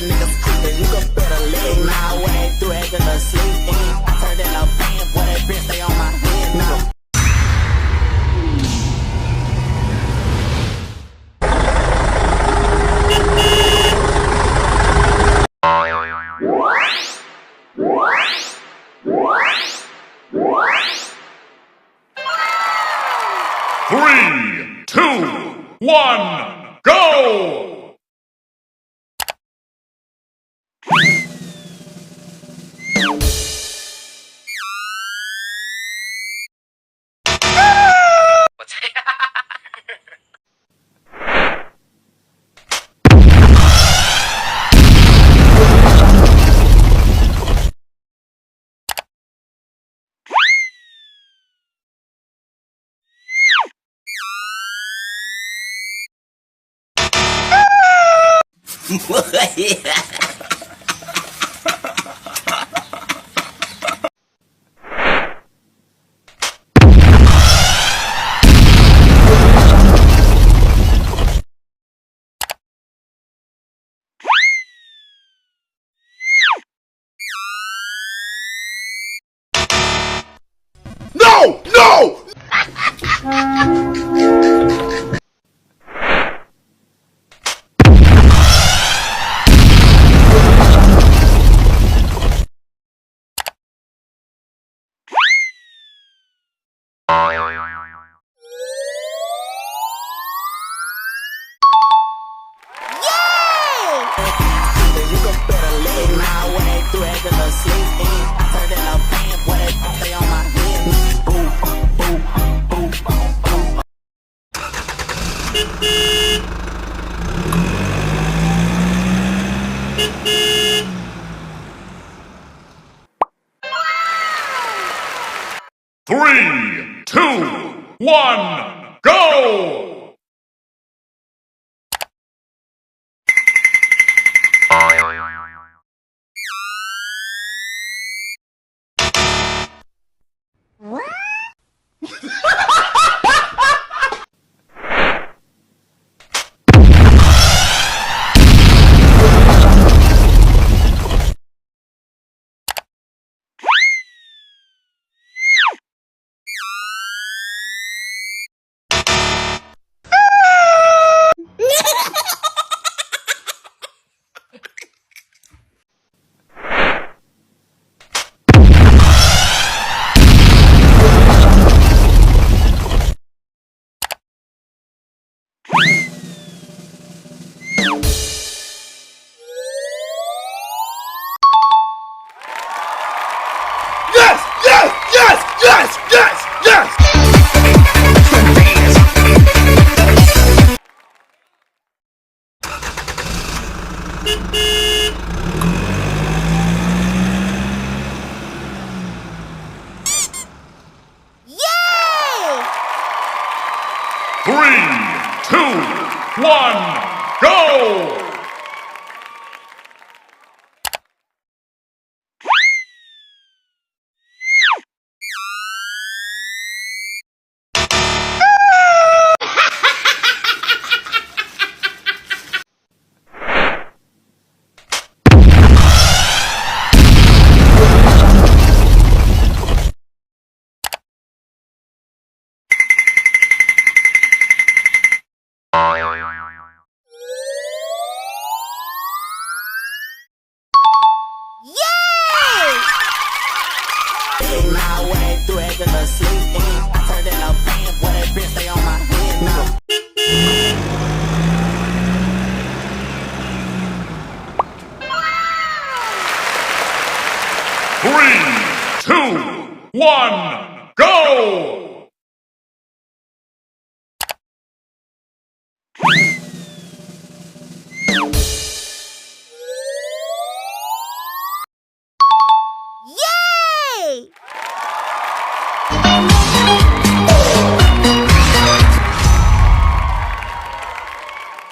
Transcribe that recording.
niggas creeping. You can better leg now. What they do, they gonna sleep in. Turn in a fan, boy, that bitch stay on my head now. Three, two, one, go! No! No! You can better leg now. What they do, they gonna sleep in. Turn in a fan, boy, that bitch stay on my head. Boom, boom, boom, boom. Three, two, one, go! Yes! Yes! Yes! Yes! Yes! Yes! Three, two, one, go! Now what they do, they gonna sleep in. Turn in a fan, boy, that bitch stay on my head now. Three, two, one, go!